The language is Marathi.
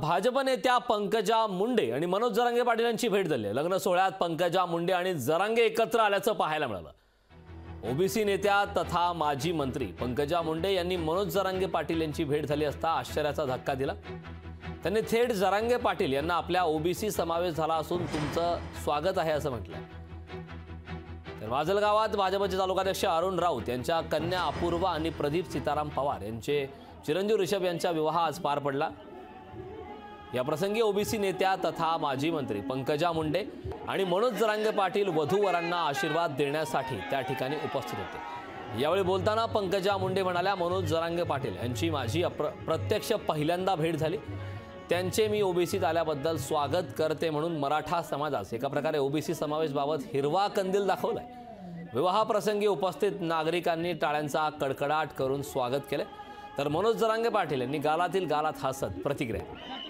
भाजप नेत्या पंकजा मुंडे आणि मनोज जरांगे पाटील यांची भेट झाली। लग्न सोहळ्यात पंकजा मुंडे आणि जरांगे एकत्र आल्याचं पाहायला मिळालं। ओबीसी नेत्या तथा माजी मंत्री पंकजा मुंडे यांनी मनोज जरांगे पाटील यांची भेट झाली असता आश्चर्याचा धक्का दिला। त्यांनी थेट जरांगे पाटील यांना आपल्या ओबीसी समावेश झाला असून तुमचं स्वागत आहे असं म्हटलंय। तर माजलगावात भाजपचे तालुकाध्यक्ष अरुण राऊत यांच्या कन्या अपूर्वा आणि प्रदीप सीताराम पवार यांचे चिरंजीव ऋषभ यांचा विवाह आज पार पडला। या प्रसंगी ओबीसी नेत्या तथा माजी मंत्री पंकजा मुंडे आणि मनोज जरांगे पाटील वधूवरांना आशीर्वाद देण्यासाठी त्या ठिकाणी उपस्थित होते। यावेळी बोलताना पंकजा मुंडे म्हणाल्या, मनोज जरांगे पाटील यांची माझी प्रत्यक्ष पहिल्यांदा भेट झाली। त्यांचे मी ओबीसीत आल्याबद्दल स्वागत करते म्हणून मराठा समाजास एका प्रकारे ओबीसी समावेशबाबत हिरवा कंदील दाखवलाय। विवाह प्रसंगी उपस्थित नागरिकांनी टाळ्यांचा कडकडाट करून स्वागत केले। तर मनोज जरांगे पाटील यांनी गालातील गालात हसत प्रतिक्रिया